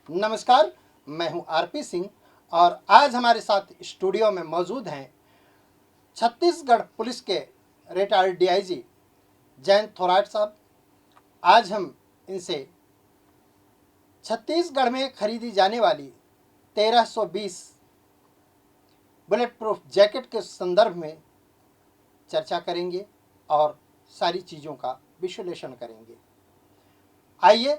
नमस्कार, मैं हूं आरपी सिंह और आज हमारे साथ स्टूडियो में मौजूद हैं छत्तीसगढ़ पुलिस के रिटायर्ड डीआईजी जयंत थोराट साहब। आज हम इनसे छत्तीसगढ़ में खरीदी जाने वाली 1320 बुलेट प्रूफ जैकेट के संदर्भ में चर्चा करेंगे और सारी चीज़ों का विश्लेषण करेंगे। आइए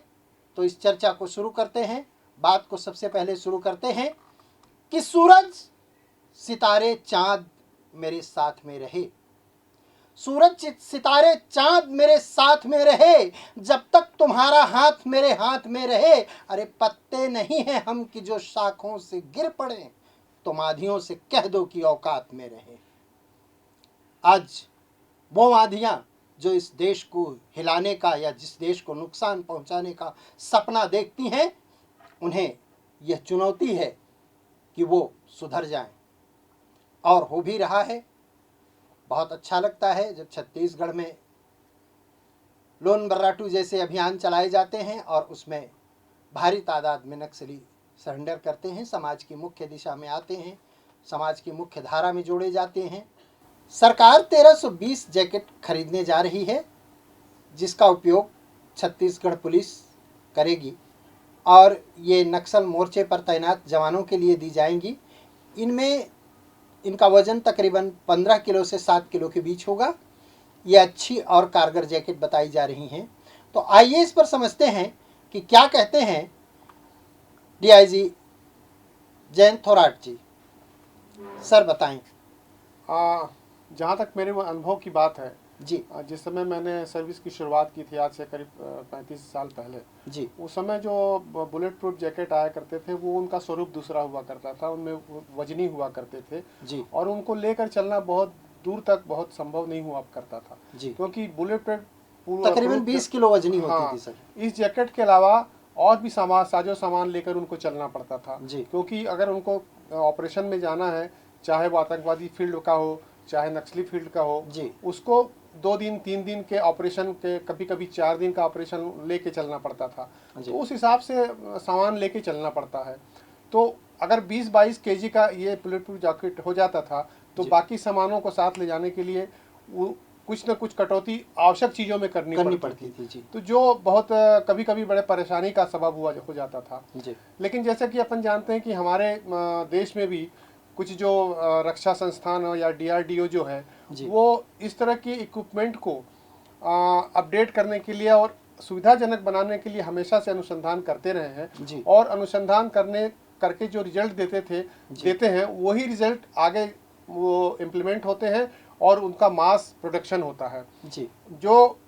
तो इस चर्चा को शुरू करते हैं। बात को सबसे पहले शुरू करते हैं कि सूरज सितारे चांद मेरे साथ में रहे, सूरज सितारे चांद मेरे साथ में रहे, जब तक तुम्हारा हाथ मेरे हाथ में रहे। अरे पत्ते नहीं हैं हम कि जो शाखों से गिर पड़े, तुम आधियों से कह दो कि औकात में रहे। आज वो आधियां जो इस देश को हिलाने का या जिस देश को नुकसान पहुंचाने का सपना देखती हैं, उन्हें यह चुनौती है कि वो सुधर जाएं, और हो भी रहा है। बहुत अच्छा लगता है जब छत्तीसगढ़ में लोन वर्राटू जैसे अभियान चलाए जाते हैं और उसमें भारी तादाद में नक्सली सरेंडर करते हैं, समाज की मुख्य दिशा में आते हैं, समाज की मुख्य धारा में जोड़े जाते हैं। सरकार 1320 जैकेट खरीदने जा रही है, जिसका उपयोग छत्तीसगढ़ पुलिस करेगी और ये नक्सल मोर्चे पर तैनात जवानों के लिए दी जाएंगी। इनमें इनका वजन तकरीबन 15 किलो से 7 किलो के बीच होगा। ये अच्छी और कारगर जैकेट बताई जा रही हैं। तो आइए इस पर समझते हैं कि क्या कहते हैं डीआईजी जयंत थोराट जी। सर बताएं। जहाँ तक मेरे अनुभव की बात है जी जिस समय मैंने सर्विस की शुरुआत की थी आज से करीब 35 साल पहले जी उस समय जो बुलेट प्रूफ जैकेट आया करते थे वो उनका स्वरूप दूसरा हुआ करता था, उनमें वजनी हुआ करते थे जी और उनको लेकर चलना बहुत दूर तक बहुत संभव नहीं हुआ करता था जी क्योंकि बुलेट तकरीबन 20 किलो वजनी होती थी सर। इस जैकेट के अलावा और भी साजो सामान लेकर उनको चलना पड़ता था जी क्योंकि अगर उनको ऑपरेशन में जाना है, चाहे वो आतंकवादी फील्ड का हो चाहे नक्सली फील्ड का हो, जी उसको 2 दिन 3 दिन के ऑपरेशन के कभी कभी 4 दिन का ऑपरेशन लेके चलना पड़ता था। तो उस हिसाब से सामान लेके चलना पड़ता है। तो अगर 20-22 केजी का ये बुलेट प्रूफ जैकेट हो जाता था तो बाकी सामानों को साथ ले जाने के लिए वो कुछ न कुछ कटौती आवश्यक चीज़ों में करनी पड़ती थी जी। तो जो बहुत कभी कभी बड़े परेशानी का सबब हो जाता था जी। लेकिन जैसे कि अपन जानते हैं कि हमारे देश में भी कुछ जो रक्षा संस्थान या डीआरडीओ जो है वो इस तरह की इक्विपमेंट को अपडेट करने के लिए और सुविधाजनक बनाने के लिए हमेशा से अनुसंधान करते रहे हैं और अनुसंधान करके जो रिजल्ट देते हैं वही रिजल्ट आगे वो इम्प्लीमेंट होते हैं और उनका मास प्रोडक्शन होता है जी। जो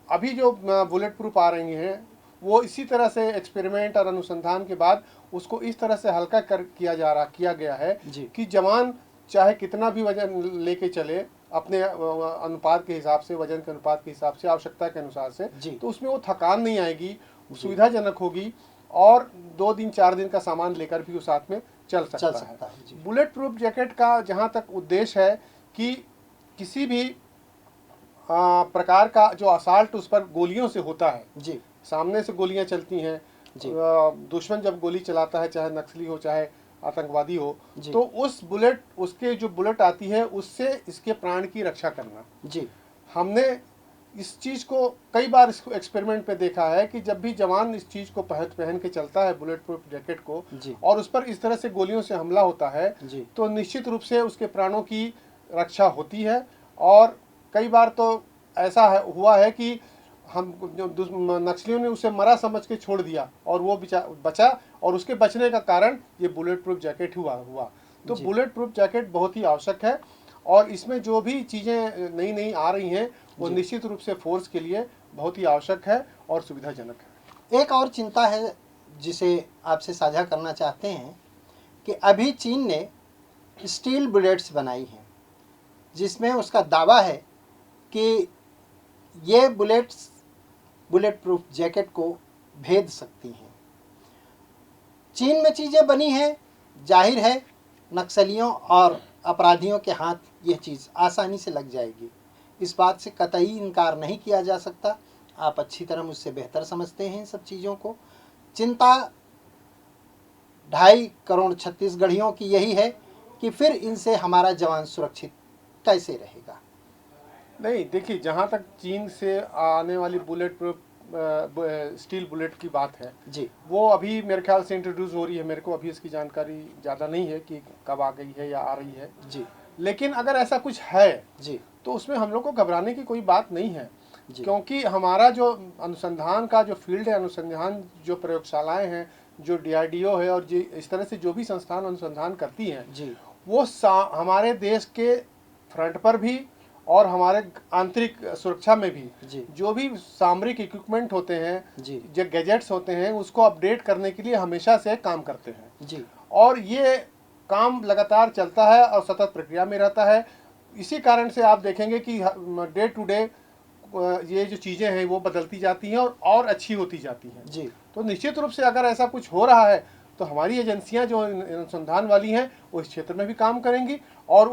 अभी जो बुलेट प्रूफ आ रही हैं वो इसी तरह से एक्सपेरिमेंट और अनुसंधान के बाद उसको इस तरह से हल्का किया गया है कि जवान चाहे कितना भी वजन लेके चले अपने अनुपात के हिसाब से, वजन के अनुपात के हिसाब से, आवश्यकता के अनुसार से, तो उसमें वो थकान नहीं आएगी, सुविधाजनक होगी और 2 दिन 4 दिन का सामान लेकर भी वो साथ में चल सकता है। बुलेट प्रूफ जैकेट का जहाँ तक उद्देश्य है कि किसी भी प्रकार का जो असाल्ट उस पर गोलियों से होता है जी, सामने से गोलियां चलती हैं, दुश्मन जब गोली चलाता है चाहे नक्सली हो चाहे आतंकवादी हो, तो उसके जो बुलेट आती है उससे इसके प्राण की रक्षा करना जी। हमने इस चीज़ को कई बार इसको एक्सपेरिमेंट पे देखा है कि जब भी जवान इस चीज़ को पहन के चलता है बुलेट प्रूफ जैकेट को और उस पर इस तरह से गोलियों से हमला होता है तो निश्चित रूप से उसके प्राणों की रक्षा होती है। और कई बार तो ऐसा हुआ है कि हम नक्सलियों ने उसे मरा समझ के छोड़ दिया और वो बचा और उसके बचने का कारण ये बुलेट प्रूफ जैकेट हुआ। तो बुलेट प्रूफ जैकेट बहुत ही आवश्यक है और इसमें जो भी चीज़ें नई आ रही हैं वो निश्चित रूप से फोर्स के लिए बहुत ही आवश्यक है और सुविधाजनक है। एक और चिंता है जिसे आपसे साझा करना चाहते हैं कि अभी चीन ने स्टील बुलेट्स बनाई हैं जिसमें उसका दावा है कि ये बुलेट प्रूफ जैकेट को भेद सकती हैं। चीन में चीज़ें बनी हैं, जाहिर है नक्सलियों और अपराधियों के हाथ यह चीज़ आसानी से लग जाएगी, इस बात से कतई इनकार नहीं किया जा सकता। आप अच्छी तरह मुझसे बेहतर समझते हैं इन सब चीज़ों को। चिंता 2.5 करोड़ छत्तीसगढ़ियों की यही है कि फिर इनसे हमारा जवान सुरक्षित कैसे रहेगा? नहीं, देखिए, जहाँ तक चीन से आने वाली बुलेट प्रूफ स्टील बुलेट की बात है जी वो अभी मेरे ख्याल से इंट्रोड्यूस हो रही है। मेरे को अभी इसकी जानकारी ज़्यादा नहीं है कि कब आ गई है या आ रही है। जी लेकिन अगर ऐसा कुछ है जी तो उसमें हम लोग को घबराने की कोई बात नहीं है, जी क्योंकि हमारा जो अनुसंधान का जो फील्ड है, अनुसंधान जो प्रयोगशालाएं हैं, जो डीआरडीओ है और जी इस तरह से जो भी संस्थान अनुसंधान करती हैं जी वो हमारे देश के फ्रंट पर भी और हमारे आंतरिक सुरक्षा में भी जी जो भी सामरिक इक्विपमेंट होते हैं, जी जो गैजेट्स होते हैं, उसको अपडेट करने के लिए हमेशा से काम करते हैं। जी और ये काम लगातार चलता है और सतत प्रक्रिया में रहता है। इसी कारण से आप देखेंगे कि डे टू डे ये जो चीज़ें हैं वो बदलती जाती हैं और अच्छी होती जाती हैं। जी तो निश्चित रूप से अगर ऐसा कुछ हो रहा है तो हमारी एजेंसियां जो अनुसंधान वाली हैं वो इस क्षेत्र में भी काम करेंगी और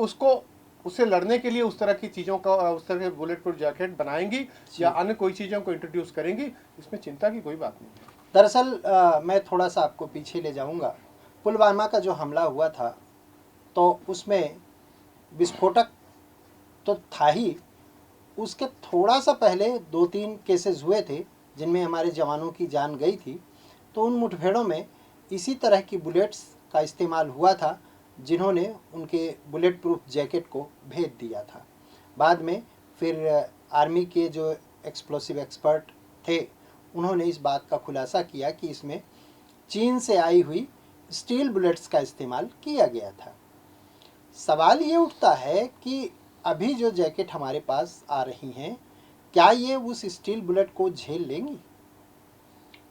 उससे लड़ने के लिए उस तरह की चीज़ों का, उस तरह के बुलेट प्रूफ जैकेट बनाएंगी या अन्य कोई चीज़ों को इंट्रोड्यूस करेंगी। इसमें चिंता की कोई बात नहीं है। दरअसल मैं थोड़ा सा आपको पीछे ले जाऊंगा। पुलवामा का जो हमला हुआ था तो उसमें विस्फोटक तो था ही, उसके थोड़ा सा पहले 2-3 केसेस हुए थे जिनमें हमारे जवानों की जान गई थी। तो उन मुठभेड़ों में इसी तरह की बुलेट्स का इस्तेमाल हुआ था जिन्होंने उनके बुलेट प्रूफ जैकेट को भेद दिया था। बाद में फिर आर्मी के जो एक्सप्लोसिव एक्सपर्ट थे उन्होंने इस बात का खुलासा किया कि इसमें चीन से आई हुई स्टील बुलेट्स का इस्तेमाल किया गया था। सवाल ये उठता है कि अभी जो जैकेट हमारे पास आ रही हैं क्या ये उस स्टील बुलेट को झेल लेंगी?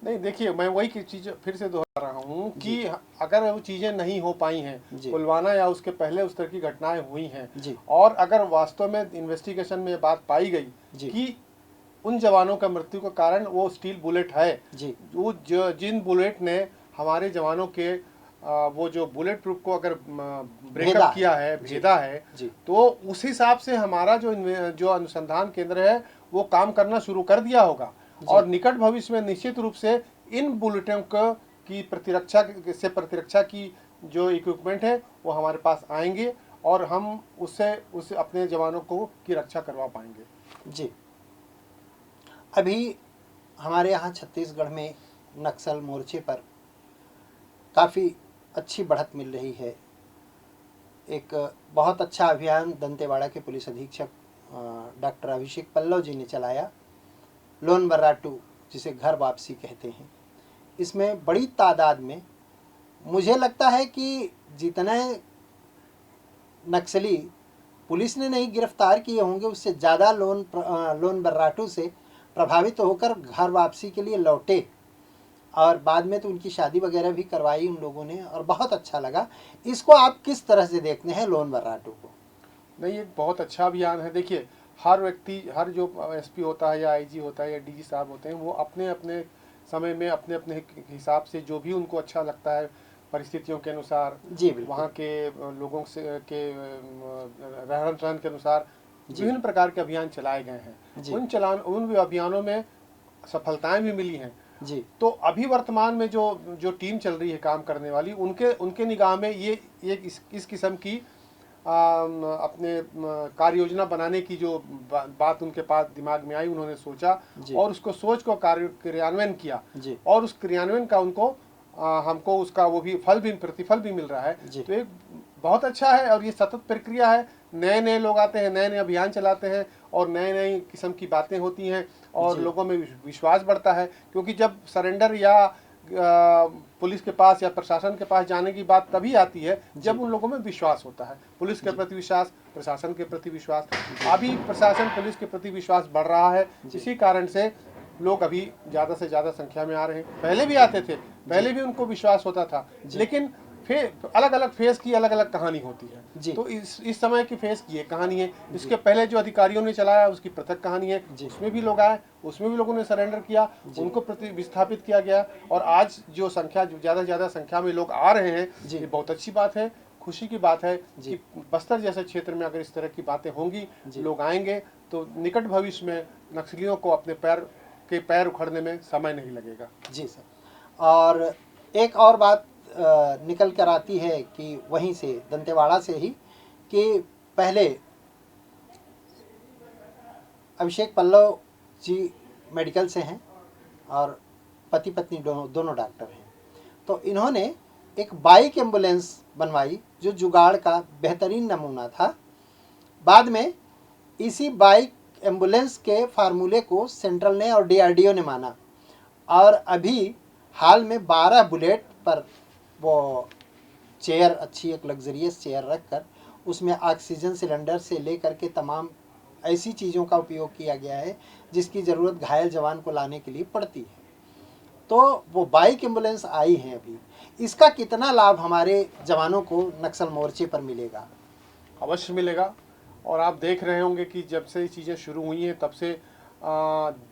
नहीं, देखिए, मैं वही की चीज़ फिर से दोहरा रहा हूँ कि अगर वो चीज़ें नहीं हो पाई हैं, पुलवामा या उसके पहले उस तरह की घटनाएं हुई हैं और अगर वास्तव में इन्वेस्टिगेशन में बात पाई गई कि उन जवानों का मृत्यु का कारण वो स्टील बुलेट है, वो जिन बुलेट ने हमारे जवानों के वो जो बुलेट प्रूफ को अगर ब्रेकअप किया है, भेदा है, तो उस हिसाब से हमारा जो अनुसंधान केंद्र है वो काम करना शुरू कर दिया होगा और निकट भविष्य में निश्चित रूप से इन बुलेटों की प्रतिरक्षा की जो इक्विपमेंट है वो हमारे पास आएंगे और हम उससे अपने जवानों की रक्षा करवा पाएंगे। जी, अभी हमारे यहाँ छत्तीसगढ़ में नक्सल मोर्चे पर काफ़ी अच्छी बढ़त मिल रही है। एक बहुत अच्छा अभियान दंतेवाड़ा के पुलिस अधीक्षक डॉक्टर अभिषेक पल्लव जी ने चलाया, लोन वर्राटू जिसे घर वापसी कहते हैं। इसमें बड़ी तादाद में मुझे लगता है कि जितने नक्सली पुलिस ने नहीं गिरफ्तार किए होंगे उससे ज़्यादा लोन वर्राटू से प्रभावित होकर घर वापसी के लिए लौटे और बाद में तो उनकी शादी वगैरह भी करवाई उन लोगों ने और बहुत अच्छा लगा। इसको आप किस तरह से देखते हैं लोन वर्राटू को? नहीं, एक बहुत अच्छा अभियान है। देखिए, हर व्यक्ति, हर जो एसपी होता है या आईजी होता है या डीजी साहब होते हैं, वो अपने अपने समय में अपने अपने हिसाब से जो भी उनको अच्छा लगता है परिस्थितियों के अनुसार, वहाँ के लोगों से के रहन सहन के अनुसार विभिन्न प्रकार के अभियान चलाए गए हैं। उन अभियानों में सफलताएं भी मिली हैं। तो अभी वर्तमान में जो टीम चल रही है काम करने वाली, उनके निगाह में ये इस किस्म की अपने कार्य योजना बनाने की जो बात उनके पास दिमाग में आई, उन्होंने सोचा और उसको सोच को क्रियान्वयन किया और उस क्रियान्वयन का हमको उसका वो भी प्रतिफल भी मिल रहा है। तो एक बहुत अच्छा है और ये सतत प्रक्रिया है। नए नए लोग आते हैं, नए नए अभियान चलाते हैं और नए नए किस्म की बातें होती हैं और लोगों में विश्वास बढ़ता है, क्योंकि जब सरेंडर या पुलिस के पास या प्रशासन के पास जाने की बात तभी आती है जब उन लोगों में विश्वास होता है। पुलिस के प्रति विश्वास, प्रशासन के प्रति विश्वास। अभी प्रशासन पुलिस के प्रति विश्वास बढ़ रहा है, इसी कारण से लोग अभी ज़्यादा से ज़्यादा संख्या में आ रहे हैं। पहले भी आते थे, पहले भी उनको विश्वास होता था, लेकिन अलग अलग फेज की अलग अलग कहानी होती है। तो इस समय की फेज की एक कहानी है, इसके पहले जो अधिकारियों ने चलाया उसकी पृथक कहानी है। उसमें भी लोग आए, उसमें भी लोगों ने सरेंडर किया, उनको विस्थापित किया गया और आज जो संख्या ज़्यादा से ज़्यादा संख्या में लोग आ रहे हैं, ये बहुत अच्छी बात है, खुशी की बात है कि बस्तर जैसे क्षेत्र में अगर इस तरह की बातें होंगी, लोग आएंगे, तो निकट भविष्य में नक्सलियों को अपने पैर उखड़ने में समय नहीं लगेगा। जी सर। और एक और बात निकल कर आती है कि वहीं से दंतेवाड़ा से ही कि पहले अभिषेक पल्लव जी मेडिकल से हैं और पति पत्नी दोनों डॉक्टर हैं। तो इन्होंने एक बाइक एम्बुलेंस बनवाई जो जुगाड़ का बेहतरीन नमूना था। बाद में इसी बाइक एम्बुलेंस के फार्मूले को सेंट्रल ने और डीआरडीओ ने माना और अभी हाल में 12 बुलेट पर वो चेयर, अच्छी एक लग्जरियस चेयर रखकर उसमें ऑक्सीजन सिलेंडर से लेकर के तमाम ऐसी चीज़ों का उपयोग किया गया है जिसकी ज़रूरत घायल जवान को लाने के लिए पड़ती है। तो वो बाइक एम्बुलेंस आई हैं अभी, इसका कितना लाभ हमारे जवानों को नक्सल मोर्चे पर मिलेगा? अवश्य मिलेगा। और आप देख रहे होंगे कि जब से ये चीज़ें शुरू हुई हैं तब से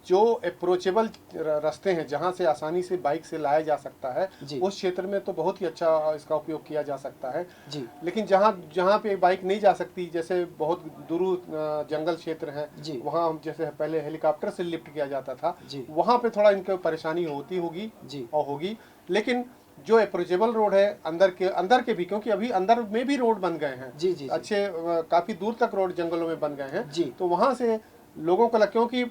जो अप्रोचेबल रास्ते हैं जहां से आसानी से बाइक से लाया जा सकता है उस क्षेत्र में तो बहुत ही अच्छा इसका उपयोग किया जा सकता है जी। लेकिन जहां जहां पे बाइक नहीं जा सकती, जैसे बहुत दूर जंगल क्षेत्र है, वहां जैसे पहले हेलीकॉप्टर से लिफ्ट किया जाता था, वहां पे थोड़ा इनको परेशानी होगी। लेकिन जो अप्रोचेबल रोड है अंदर के भी, क्योंकि अभी अंदर में भी रोड बन गए हैं, जी। अच्छे काफी दूर तक रोड जंगलों में बन गए हैं जी। तो वहां से लोगों को क्योंकि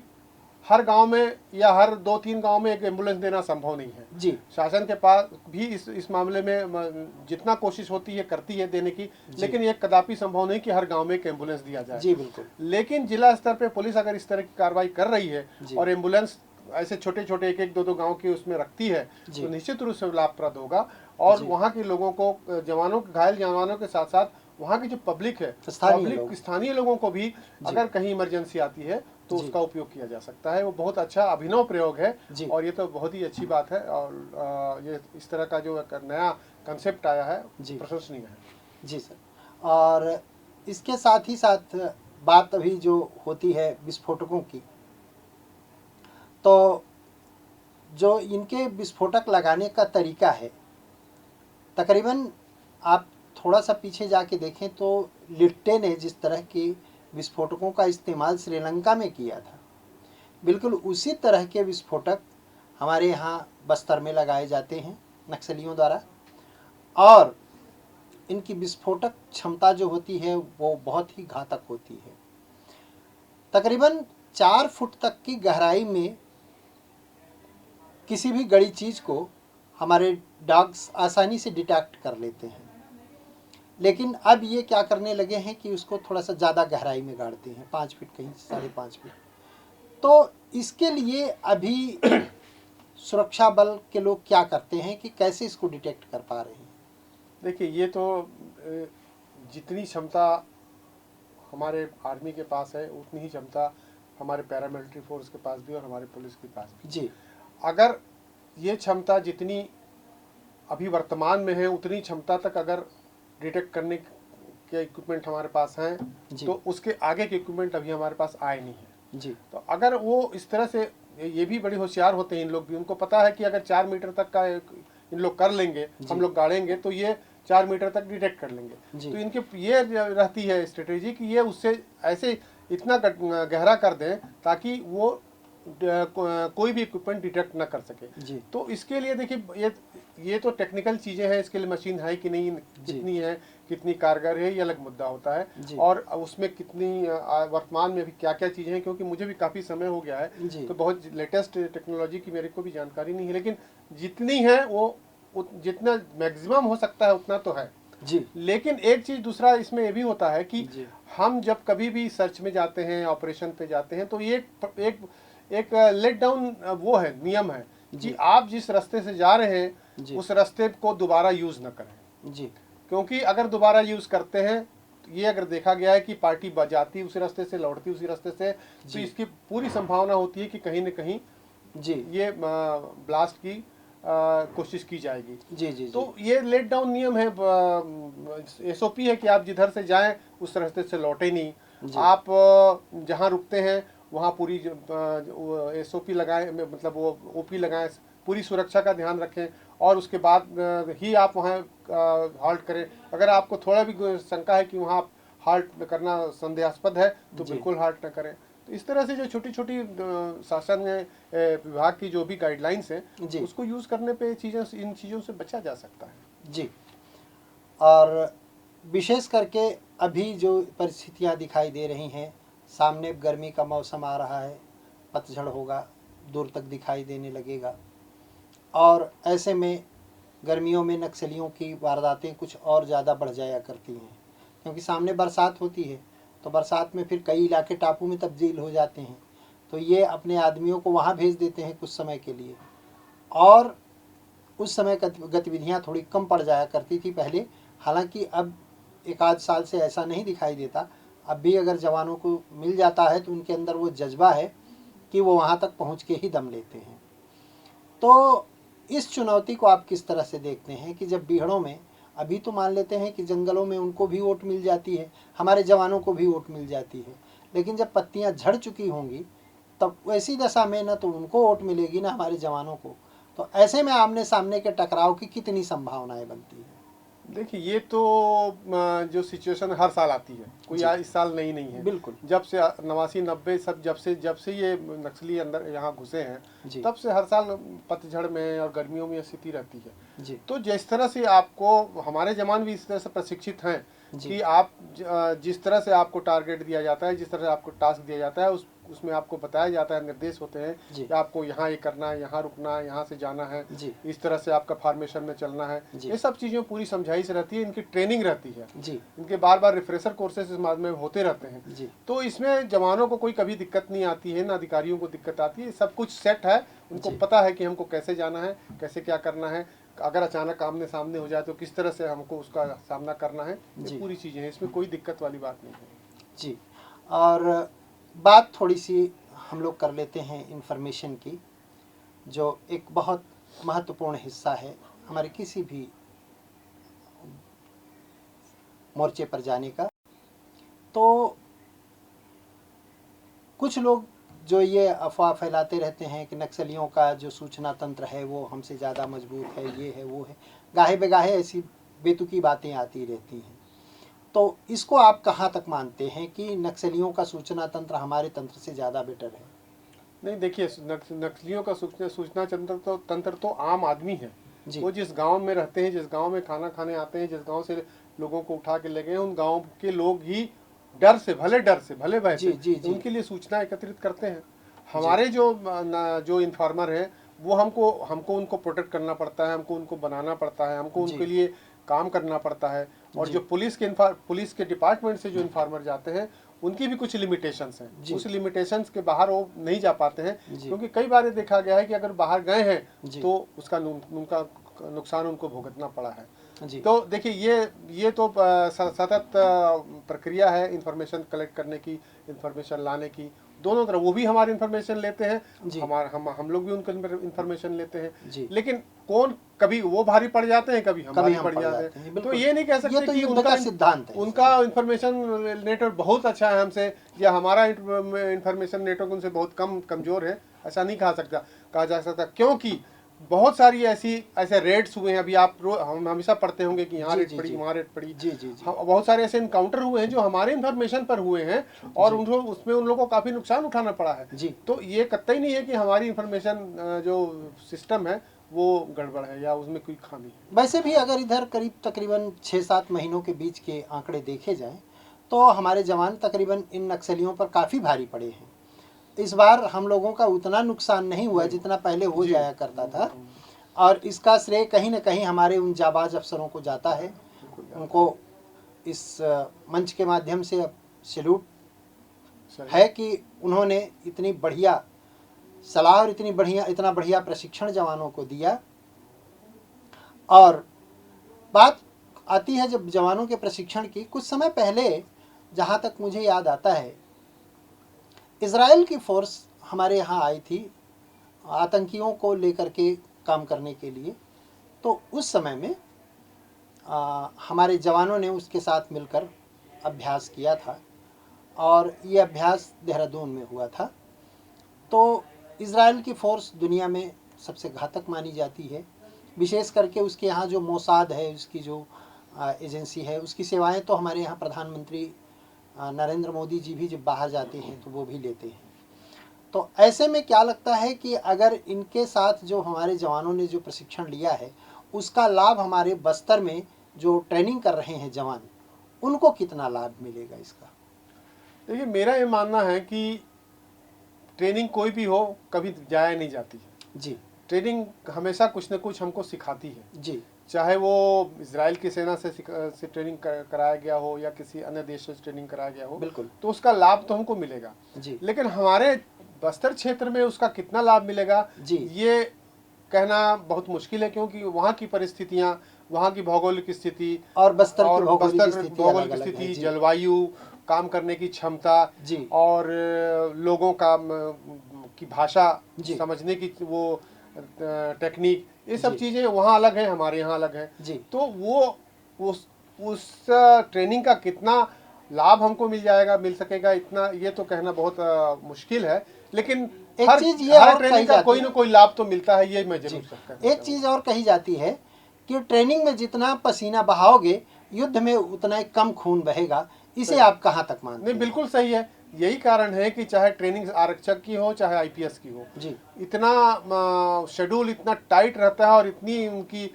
हर गांव में या हर 2-3 गांव में एक एम्बुलेंस देना संभव नहीं है जी। शासन के पास भी इस मामले में जितना कोशिश होती है करती है देने की, लेकिन ये कदापि संभव नहीं कि हर गांव में एक एम्बुलेंस दिया जाए। जी बिल्कुल। लेकिन जिला स्तर पे पुलिस अगर इस तरह की कार्रवाई कर रही है और एम्बुलेंस ऐसे छोटे छोटे 1-1, 2-2 गांव के उसमें रखती है तो निश्चित रूप से लाभप्रद होगा और वहाँ के लोगों को, घायल जवानों के साथ साथ वहाँ की जो पब्लिक है, स्थानीय लोगों को भी अगर कहीं इमरजेंसी आती है तो उसका उपयोग किया जा सकता है। वो बहुत अच्छा अभिनव प्रयोग है और ये तो बहुत ही अच्छी बात है और ये इस तरह का जो नया कंसेप्ट आया है प्रशंसनीय है। जी सर। और इसके साथ ही साथ बात अभी जो होती है विस्फोटकों की, तो जो इनके विस्फोटक लगाने का तरीका है, तकरीबन आप थोड़ा सा पीछे जाके देखें तो लिट्टे ने जिस तरह के विस्फोटकों का इस्तेमाल श्रीलंका में किया था, बिल्कुल उसी तरह के विस्फोटक हमारे यहाँ बस्तर में लगाए जाते हैं नक्सलियों द्वारा और इनकी विस्फोटक क्षमता जो होती है वो बहुत ही घातक होती है। तकरीबन 4 फुट तक की गहराई में किसी भी गड़ी चीज़ को हमारे डॉग्स आसानी से डिटेक्ट कर लेते हैं, लेकिन अब ये क्या करने लगे हैं कि उसको थोड़ा सा ज़्यादा गहराई में गाड़ते हैं, 5 फीट, कहीं 5.5 फीट। तो इसके लिए अभी सुरक्षा बल के लोग क्या करते हैं कि कैसे इसको डिटेक्ट कर पा रहे हैं? देखिए, ये तो जितनी क्षमता हमारे आर्मी के पास है उतनी ही क्षमता हमारे पैरामिलिट्री फोर्स के पास भी और हमारे पुलिस के पास भी जी। अगर ये क्षमता जितनी अभी वर्तमान में है उतनी क्षमता तक अगर डिटेक्ट करने के इक्विपमेंट हमारे पास हैं तो उसके आगे के इक्विपमेंट अभी हमारे पास आए नहीं है जी। तो अगर वो इस तरह से, ये भी बड़ी होशियार होते हैं इन लोग भी, उनको पता है कि अगर 4 मीटर तक का इन लोग कर लेंगे, हम लोग गाड़ेंगे तो ये 4 मीटर तक डिटेक्ट कर लेंगे। तो इनके ये रहती है स्ट्रेटेजी कि ये उससे ऐसे इतना गहरा कर दें ताकि वो कोई भी इक्विपमेंट डिटेक्ट ना कर सके। तो इसके लिए देखिए ये तो टेक्निकल चीज़ें हैं, इसके लिए मशीन है कि नहीं, कितनी है, कितनी कारगर है, ये अलग मुद्दा होता है और उसमें कितनी वर्तमान में भी क्या क्या चीज़ें हैं, क्योंकि मुझे भी काफ़ी समय हो गया है तो बहुत लेटेस्ट टेक्नोलॉजी की मेरे को भी जानकारी नहीं है, लेकिन जितनी है वो जितना मैक्सिमम हो सकता है उतना तो है जी। लेकिन एक चीज़ दूसरा इसमें ये भी होता है कि हम जब कभी भी सर्च में जाते हैं, ऑपरेशन पे जाते हैं, तो ये एक लेट डाउन वो है, नियम है कि आप जिस रास्ते से जा रहे हैं उस रास्ते को दोबारा यूज़ न करें जी। क्योंकि अगर दोबारा यूज़ करते हैं तो ये अगर देखा गया है कि पार्टी जाती उसी रास्ते से, लौटती उसी रास्ते से, तो इसकी पूरी संभावना होती है कि कहीं न कहीं ये ब्लास्ट की कोशिश की जाएगी जी। तो ये लेट डाउन नियम है, SOP है कि आप जिधर से जाएं उस रास्ते से लौटे नहीं, आप जहां रुकते हैं वहाँ पूरी SOP लगाएं, मतलब वो OP लगाएं, पूरी सुरक्षा का ध्यान रखें और उसके बाद ही आप वहाँ हाल्ट करें। अगर आपको थोड़ा भी शंका है कि वहाँ हाल्ट करना संदेहास्पद है तो बिल्कुल हाल्ट न करें। तो इस तरह से जो छोटी छोटी शासन विभाग की जो भी गाइडलाइंस हैं उसको यूज़ करने पे इन चीज़ों से बचा जा सकता है। जी। और विशेष करके अभी जो परिस्थितियां दिखाई दे रही हैं, सामने गर्मी का मौसम आ रहा है, पतझड़ होगा, दूर तक दिखाई देने लगेगा, और ऐसे में गर्मियों में नक्सलियों की वारदातें कुछ और ज़्यादा बढ़ जाया करती हैं, क्योंकि सामने बरसात होती है, तो बरसात में फिर कई इलाके टापू में तब्दील हो जाते हैं, तो ये अपने आदमियों को वहाँ भेज देते हैं कुछ समय के लिए, और उस समय गतिविधियाँ थोड़ी कम पड़ जाया करती थी पहले। हालांकि अब एक आध साल से ऐसा नहीं दिखाई देता। अब भी अगर जवानों को मिल जाता है तो उनके अंदर वो जज्बा है कि वो वहाँ तक पहुँच के ही दम लेते हैं। तो इस चुनौती को आप किस तरह से देखते हैं कि जब बीहड़ों में, अभी तो मान लेते हैं कि जंगलों में उनको भी वोट मिल जाती है, हमारे जवानों को भी वोट मिल जाती है, लेकिन जब पत्तियां झड़ चुकी होंगी तब वैसी दशा में न तो उनको वोट मिलेगी ना हमारे जवानों को। तो ऐसे में आमने सामने के टकराव की कितनी संभावनाएं बनती है? देखिए, ये तो जो सिचुएशन हर साल आती है, कोई जी। इस साल नहीं है। बिल्कुल। जब से 89-90 सब जब से ये नक्सली अंदर यहाँ घुसे हैं, जी। तब से हर साल पतझड़ में और गर्मियों में ये स्थिति रहती है। जी। तो जिस तरह से आपको, हमारे जवान भी इस तरह से प्रशिक्षित हैं कि आप जिस तरह से आपको टारगेट दिया जाता है, जिस तरह से आपको टास्क दिया जाता है, उसमें आपको बताया जाता है, निर्देश होते हैं कि आपको यहाँ ये करना है, यहाँ रुकना है, यहाँ से जाना है, इस तरह से आपका फॉर्मेशन में चलना है। ये सब चीज़ें पूरी समझाइश रहती है, इनकी ट्रेनिंग रहती है, इनके बार बार रिफ्रेशर कोर्सेज इस में होते रहते हैं। तो इसमें जवानों को कोई कभी दिक्कत नहीं आती है, ना अधिकारियों को दिक्कत आती है। सब कुछ सेट है, उनको पता है कि हमको कैसे जाना है, कैसे क्या करना है, अगर अचानक आमने सामने हो जाए तो किस तरह से हमको उसका सामना करना है। ये पूरी चीज़ें हैं, इसमें कोई दिक्कत वाली बात नहीं है। जी। और बात थोड़ी सी हम लोग कर लेते हैं इंफॉर्मेशन की, जो एक बहुत महत्वपूर्ण हिस्सा है हमारे किसी भी मोर्चे पर जाने का। तो कुछ लोग जो ये अफवाह फैलाते रहते हैं कि नक्सलियों का जो सूचना तंत्र है वो हमसे ज़्यादा मजबूत है, ये है वो है, गाहे बेगाहे ऐसी बेतुकी बातें आती रहती हैं। तो इसको आप कहाँ तक मानते हैं कि नक्सलियों का सूचना तंत्र हमारे तंत्र से ज़्यादा बेटर है? नहीं, देखिए, नक्सलियों का सूचना तंत्र तो आम आदमी है। वो जिस गांव में रहते हैं, जिस गांव में खाना खाने आते हैं, जिस गांव से लोगों को उठा के ले गए, उन गांव के लोग ही डर से भले भय से उनके लिए सूचना एकत्रित करते हैं। हमारे जो इन्फॉर्मर हैं, वो हमको उनको प्रोटेक्ट करना पड़ता है, हमको उनको बनाना पड़ता है, हमको उनके लिए काम करना पड़ता है। और जो पुलिस के डिपार्टमेंट से जो इन्फॉर्मर जाते हैं, उनकी भी कुछ लिमिटेशंस हैं। उस लिमिटेशंस के बाहर वो नहीं जा पाते हैं, क्योंकि कई बार देखा गया है कि अगर बाहर गए हैं तो उसका उनका नुकसान उनको भुगतना पड़ा है। तो देखिए, ये तो सतत प्रक्रिया है इंफॉर्मेशन कलेक्ट करने की, इंफॉर्मेशन लाने की, दोनों तरफ। वो भी हमारी इंफॉर्मेशन लेते हैं, हम लोग भी उनका इंफॉर्मेशन लेते हैं। लेकिन कौन, कभी वो भारी पड़ जाते हैं, कभी हम भारी पड़ जाते हैं। तो ये नहीं कह सकते कि उनका इंफॉर्मेशन नेटवर्क बहुत अच्छा है हमसे, या हमारा इंफॉर्मेशन नेटवर्क उनसे बहुत कमजोर है, ऐसा नहीं कहा जा सकता। क्योंकि बहुत सारी ऐसे रेड्स हुए हैं। अभी आप हम हमेशा पढ़ते होंगे कि यहाँ रेड पड़ी, वहाँ रेड पड़ी। बहुत सारे ऐसे इनकाउंटर हुए हैं जो हमारे इन्फॉर्मेशन पर हुए हैं, और उसमें उन लोगों को काफी नुकसान उठाना पड़ा है। तो ये कतई नहीं है कि हमारी इन्फॉर्मेशन जो सिस्टम है वो गड़बड़ है या उसमें कोई खामी है। वैसे भी अगर इधर करीब तकरीबन 6-7 महीनों के बीच के आंकड़े देखे जाएं तो हमारे जवान तकरीबन इन नक्सलियों पर काफ़ी भारी पड़े हैं। इस बार हम लोगों का उतना नुकसान नहीं हुआ जितना पहले हो जाया करता था, और इसका श्रेय कहीं न कहीं हमारे उन जाबाज अफसरों को जाता है। उनको इस मंच के माध्यम से सैल्यूट है कि उन्होंने इतनी बढ़िया सलाह और इतना बढ़िया प्रशिक्षण जवानों को दिया। और बात आती है जब जवानों के प्रशिक्षण की, कुछ समय पहले जहाँ तक मुझे याद आता है, इजराइल की फोर्स हमारे यहाँ आई थी आतंकियों को लेकर के काम करने के लिए। तो उस समय में हमारे जवानों ने उसके साथ मिलकर अभ्यास किया था, और ये अभ्यास देहरादून में हुआ था। तो इजराइल की फ़ोर्स दुनिया में सबसे घातक मानी जाती है, विशेष करके उसके यहाँ जो मोसाद है, उसकी जो एजेंसी है, उसकी सेवाएं तो हमारे यहाँ प्रधानमंत्री नरेंद्र मोदी जी भी जब बाहर जाते हैं तो वो भी लेते हैं। तो ऐसे में क्या लगता है कि अगर इनके साथ जो हमारे जवानों ने जो प्रशिक्षण लिया है उसका लाभ हमारे बस्तर में जो ट्रेनिंग कर रहे हैं जवान, उनको कितना लाभ मिलेगा इसका? देखिए, मेरा ये मानना है कि ट्रेनिंग कोई भी हो कभी जाया नहीं जाती है। जी ट्रेनिंग हमेशा कुछ न कुछ हमको सिखाती है, जी चाहे वो इजराइल की सेना से ट्रेनिंग कराया गया हो या किसी अन्य देश से ट्रेनिंग कराया गया हो, बिल्कुल तो उसका लाभ तो हमको मिलेगा। जी लेकिन हमारे बस्तर क्षेत्र में उसका कितना लाभ मिलेगा जी ये कहना बहुत मुश्किल है, क्योंकि वहाँ की परिस्थितियाँ, वहाँ की भौगोलिक स्थिति और बस्तर की और भौगोलिक बस्तर स्थिति भौगोलिक अलग अलग है। स्थिति, जी जलवायु, काम करने की क्षमता जी और लोगों का की भाषा जी समझने की वो टेक्निक, ये सब जी चीज़ें वहाँ अलग है, हमारे यहाँ अलग है। जी तो वो उस ट्रेनिंग का कितना लाभ हमको मिल सकेगा, इतना ये तो कहना बहुत मुश्किल है। लेकिन एक हर चीज ये हर और कही ट्रेनिंग का जाती कोई है। ना कोई लाभ तो मिलता है, ये मैं जी जरूर कहना एक चाहूँगा। चीज और कही जाती है कि ट्रेनिंग में जितना पसीना बहाओगे युद्ध में उतना ही कम खून बहेगा। इसे आप कहाँ तक मानते नहीं, हैं? बिल्कुल सही है। यही कारण है कि चाहे ट्रेनिंग आरक्षक की हो चाहे आईपीएस की हो, जी इतना शेड्यूल इतना टाइट रहता है और इतनी उनकी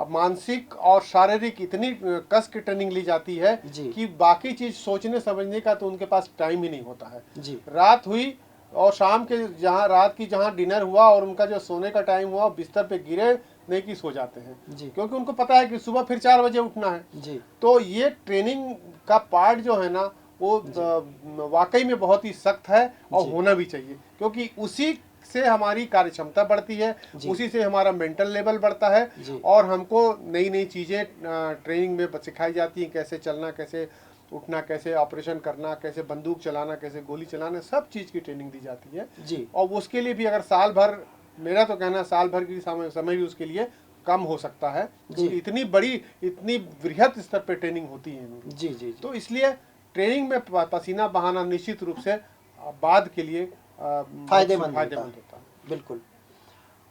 मानसिक और शारीरिक इतनी कस की ट्रेनिंग ली जाती है जी कि बाकी चीज सोचने समझने का तो उनके पास टाइम ही नहीं होता है। जी रात हुई और शाम के रात की जहाँ डिनर हुआ और उनका जो सोने का टाइम हुआ, बिस्तर पे गिरे नहीं कि सो जाते हैं, जी क्योंकि उनको पता है कि सुबह फिर 4 बजे उठना है। जी तो ये ट्रेनिंग का पार्ट जो है ना, वो वाकई में बहुत ही सख्त है और जी होना भी चाहिए, क्योंकि उसी से हमारी कार्य क्षमता बढ़ती है, जी उसी से हमारा मेंटल लेवल बढ़ता है जी और हमको नई नई चीज़ें ट्रेनिंग में सिखाई जाती हैं, कैसे चलना, कैसे उठना, कैसे ऑपरेशन करना, कैसे बंदूक चलाना, कैसे गोली चलाना, सब चीज़ की ट्रेनिंग दी जाती है। जी और उसके लिए भी अगर साल भर, मेरा तो कहना है साल भर की समय भी उसके लिए कम हो सकता है, क्योंकि इतनी बड़ी, इतनी वृहद स्तर पे ट्रेनिंग होती है इनकी। जी जी तो इसलिए ट्रेनिंग में पसीना बहाना निश्चित रूप से बाद के लिए फायदेमंद फायदेमंद होता है। बिल्कुल।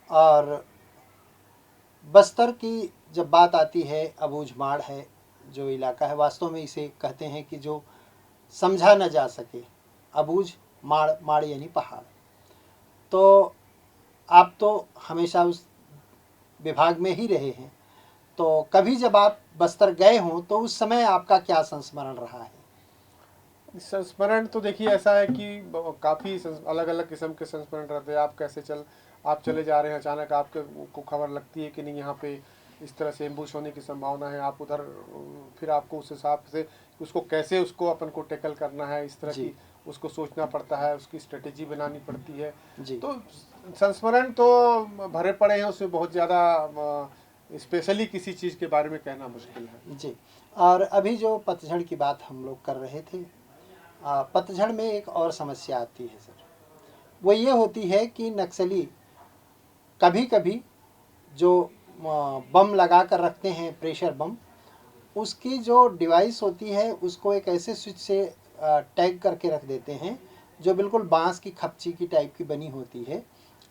और बस्तर की जब बात आती है, अबूझमाड़ है जो इलाका है, वास्तव में इसे कहते हैं कि जो समझा न जा सके, अबूझ माड़, माड़ यानी पहाड़। तो आप तो हमेशा उस विभाग में ही रहे हैं, तो कभी जब आप बस्तर गए हों तो उस समय आपका क्या संस्मरण रहा है? संस्मरण तो देखिए ऐसा है कि काफ़ी अलग अलग किस्म के संस्मरण रहते हैं। आप चले जा रहे हैं, अचानक आपके को खबर लगती है कि नहीं यहाँ पे इस तरह से एम्बुश होने की संभावना है, आप उधर, फिर आपको उस हिसाब से उसको कैसे उसको अपन को टैकल करना है, इस तरह जी की उसको सोचना पड़ता है, उसकी स्ट्रेटेजी बनानी पड़ती है। जी तो संस्मरण तो भरे पड़े हैं, उसमें बहुत ज़्यादा स्पेशली किसी चीज़ के बारे में कहना मुश्किल है। जी। और अभी जो पतझड़ की बात हम लोग कर रहे थे, पतझड़ में एक और समस्या आती है सर, वो ये होती है कि नक्सली कभी कभी जो बम लगा कर रखते हैं, प्रेशर बम, उसकी जो डिवाइस होती है उसको एक ऐसे स्विच से टैग करके रख देते हैं जो बिल्कुल बांस की खपची की टाइप की बनी होती है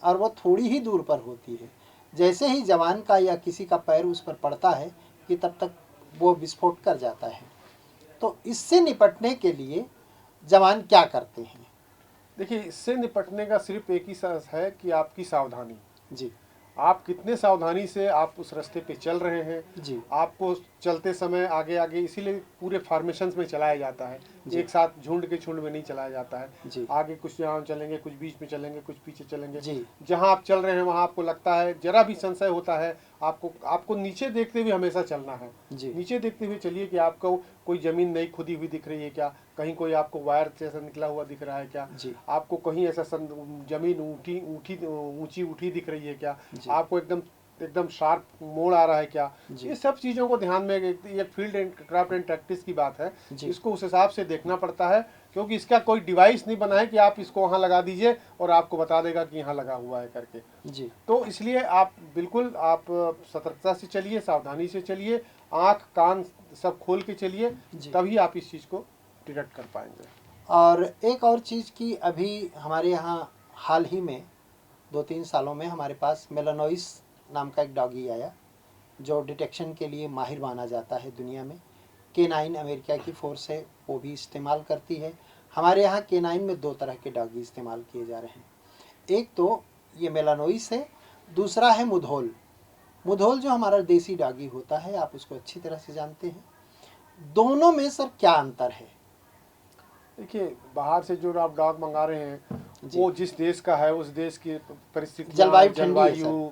और वो थोड़ी ही दूर पर होती है। जैसे ही जवान का या किसी का पैर उस पर पड़ता है कि तब तक वो विस्फोट कर जाता है। तो इससे निपटने के लिए जवान क्या करते हैं? देखिए, इससे निपटने का सिर्फ एक ही साहस है कि आपकी सावधानी। जी आप कितने सावधानी से आप उस रास्ते पे चल रहे हैं, जी आपको चलते समय आगे आगे, इसीलिए पूरे फॉर्मेशंस में चलाया जाता है, जी एक साथ झुंड के झुंड में नहीं चलाया जाता है। जी आगे कुछ यहाँ चलेंगे, कुछ बीच में चलेंगे, कुछ पीछे चलेंगे। जी जहाँ आप चल रहे हैं वहाँ आपको लगता है, जरा भी संशय होता है, आपको नीचे देखते हुए हमेशा चलना है। जी नीचे देखते हुए चलिए कि आपको कोई ज़मीन नहीं खुदी हुई दिख रही है क्या, कहीं कोई आपको वायर जैसा निकला हुआ दिख रहा है क्या, जी आपको कहीं ऐसा ज़मीन ऊंची उठी दिख रही है क्या, जी आपको एकदम एकदम शार्प मोड़ आ रहा है क्या। जी ये सब चीज़ों को ध्यान में, ये field and craft and practice की बात है, जी इसको उस हिसाब से देखना पड़ता है, क्योंकि इसका कोई डिवाइस नहीं बना है कि आप इसको वहाँ लगा दीजिए और आपको बता देगा कि यहाँ लगा हुआ है करके। जी तो इसलिए आप बिल्कुल आप सतर्कता से चलिए, सावधानी से चलिए, आँख कान सब खोल के चलिए, जी। तभी आप इस चीज़ को डिटेक्ट कर पाएंगे। और एक और चीज़ की अभी हमारे यहाँ हाल ही में 2-3 सालों में हमारे पास मेलानोइस नाम का एक डॉगी आया जो डिटेक्शन के लिए माहिर माना जाता है दुनिया में। K9 अमेरिका की फोर्स है, वो भी इस्तेमाल करती है। हमारे यहाँ K9 में 2 तरह के डॉगी इस्तेमाल किए जा रहे हैं। एक तो ये मेलानोइस है, दूसरा है मुधोल। मुधोल जो हमारा देसी डॉगी होता है, आप उसको अच्छी तरह से जानते हैं। दोनों में सर क्या अंतर है? देखिए, बाहर से जो आप डॉग मंगा रहे हैं जी। वो जिस देश का है उस देश की परिस्थिति, जलवायु ठंडी है जलवायु,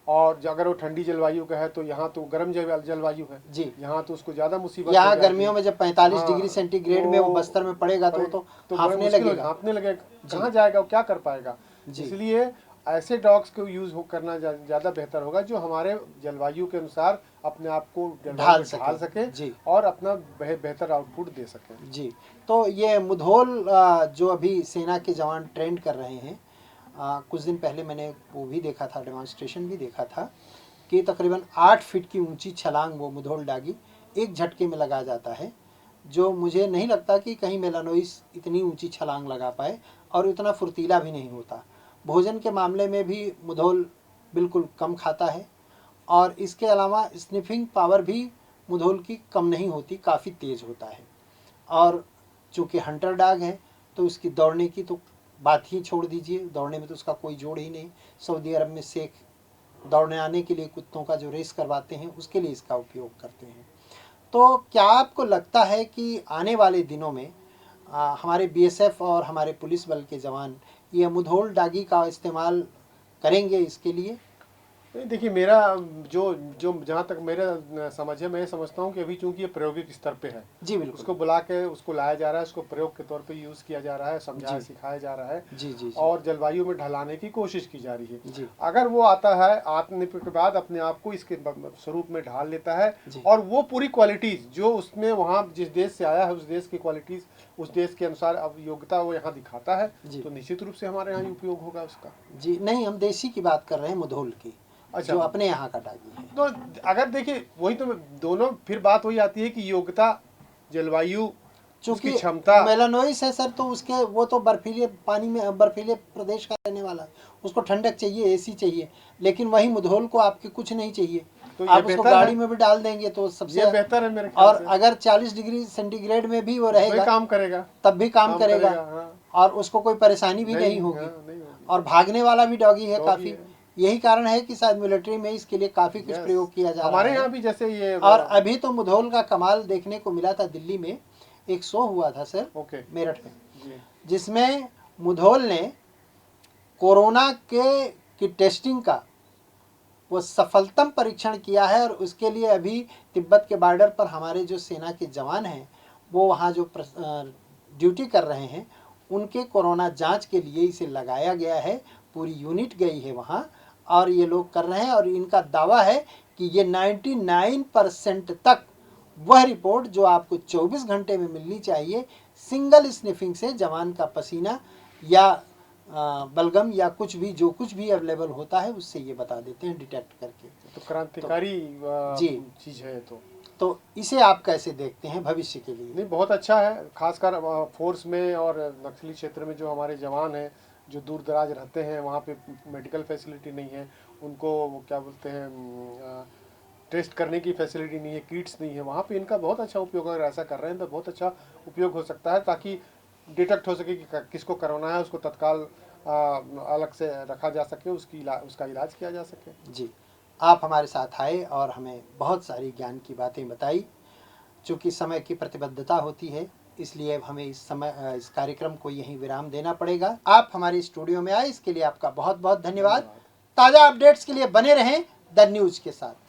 और अगर वो ठंडी जलवायु का है तो यहाँ तो गर्म जलवायु है जी। यहाँ तो उसको ज़्यादा मुसीबत यहाँ हो जाती गर्मियों है। में जब 45 हाँ, डिग्री सेंटीग्रेड में वो बस्तर में पड़ेगा तो हांफने लगेगा। हाँफने लगेगा, कहाँ जाएगा, वो क्या कर पाएगा। जी। इसलिए ऐसे डॉग्स को यूज़ करना ज़्यादा बेहतर होगा जो हमारे जलवायु के अनुसार अपने आप को ढाल सके जी। और अपना बेहतर आउटपुट दे सके। जी। तो ये मुधोल जो अभी सेना के जवान ट्रेंड कर रहे हैं, कुछ दिन पहले मैंने वो भी देखा था, डेमोन्स्ट्रेशन भी देखा था कि तकरीबन 8 फीट की ऊंची छलांग वो मुधोल डॉगी एक झटके में लगा जाता है, जो मुझे नहीं लगता कि कहीं मेलानोइस इतनी ऊंची छलांग लगा पाए, और इतना फुर्तीला भी नहीं होता। भोजन के मामले में भी मुधोल बिल्कुल कम खाता है, और इसके अलावा स्निफिंग पावर भी मुधोल की कम नहीं होती, काफ़ी तेज़ होता है। और चूँकि हंटर डॉग है तो उसकी दौड़ने की तो बात ही छोड़ दीजिए, दौड़ने में तो उसका कोई जोड़ ही नहीं। सऊदी अरब में शेख दौड़ने आने के लिए कुत्तों का जो रेस करवाते हैं उसके लिए इसका उपयोग करते हैं। तो क्या आपको लगता है कि आने वाले दिनों में हमारे बीएसएफ और हमारे पुलिस बल के जवान ये मुधोल डॉगी का इस्तेमाल करेंगे इसके लिए? नहीं, देखिए, मेरा जो जो जहाँ तक मेरा समझ है, मैं समझता हूँ कि अभी चूंकि ये प्रायोगिक स्तर पे है, जी बिल्कुल, उसको बुला के उसको लाया जा रहा है, उसको प्रयोग के तौर पे यूज़ किया जा रहा है, समझाया सिखाया जा रहा है। जी जी। और जलवायु में ढलाने की कोशिश की जा रही है। जी। अगर वो आता है आत्मनिर्भर के बाद अपने आप को इसके स्वरूप में ढाल लेता है, और वो पूरी क्वालिटीज़ जो उसमें वहाँ जिस देश से आया है उस देश की क्वालिटीज़, उस देश के अनुसार अब योग्यता वो यहाँ दिखाता है, तो निश्चित रूप से हमारे यहाँ उपयोग होगा उसका। जी नहीं, हम देसी की बात कर रहे हैं, मुधोल की। अच्छा, जो अपने यहाँ का डॉगी है। तो अगर देखिए, वही तो दोनों फिर बात वही आती है कि योग्यता, जलवायु, चूंकि क्षमता, मेलानोइस है सर, तो उसके वो तो बर्फीले पानी में, बर्फीले प्रदेश का रहने वाला है, उसको ठंडक चाहिए, एसी चाहिए। लेकिन वही मुधोल को आपके कुछ नहीं चाहिए, तो आप उसको गाड़ी में भी डाल देंगे तो सबसे बेहतर है मेरे ख्याल और से। अगर 40 डिग्री सेंटीग्रेड में भी वो रहेगा, काम करेगा, तब भी काम करेगा। हाँ। और उसको कोई परेशानी भी नहीं होगी। और भागने वाला भी डॉगी है काफी। यही कारण है कि शायद मिलिट्री में इसके लिए काफी कुछ प्रयोग किया जा रहा है। हमारे यहाँ भी जैसे ये, और अभी तो मुधोल का कमाल देखने को मिला था, दिल्ली में एक शो हुआ था सर, मेरठ में, जिसमें मुधोल ने कोरोना की टेस्टिंग का वो सफलतम परीक्षण किया है। और उसके लिए अभी तिब्बत के बॉर्डर पर हमारे जो सेना के जवान हैं वो वहाँ जो ड्यूटी कर रहे हैं, उनके कोरोना जांच के लिए इसे लगाया गया है। पूरी यूनिट गई है वहाँ और ये लोग कर रहे हैं। और इनका दावा है कि ये 99% तक वह रिपोर्ट जो आपको 24 घंटे में मिलनी चाहिए, सिंगल स्निफिंग से जवान का पसीना या बलगम या कुछ भी अवेलेबल होता है उससे ये बता देते हैं डिटेक्ट करके। तो क्रांतिकारी चीज़ है। तो इसे आप कैसे देखते हैं भविष्य के लिए? नहीं, बहुत अच्छा है, खासकर फोर्स में और नक्सली क्षेत्र में जो हमारे जवान हैं जो दूर दराज रहते हैं, वहाँ पे मेडिकल फैसिलिटी नहीं है, उनको क्या बोलते हैं, टेस्ट करने की फैसिलिटी नहीं है, किट्स नहीं है, वहाँ पे इनका बहुत अच्छा उपयोग, अगर ऐसा कर रहे हैं तो बहुत अच्छा उपयोग हो सकता है, ताकि डिटेक्ट हो सके कि किसको कोरोना है, उसको तत्काल अलग से रखा जा सके, उसका इलाज किया जा सके। जी, आप हमारे साथ आए और हमें बहुत सारी ज्ञान की बातें बताई। चूँकि समय की प्रतिबद्धता होती है, इसलिए अब हमें इस कार्यक्रम को यहीं विराम देना पड़ेगा। आप हमारे स्टूडियो में आए, इसके लिए आपका बहुत बहुत धन्यवाद। ताज़ा अपडेट्स के लिए बने रहें द न्यूज़ के साथ।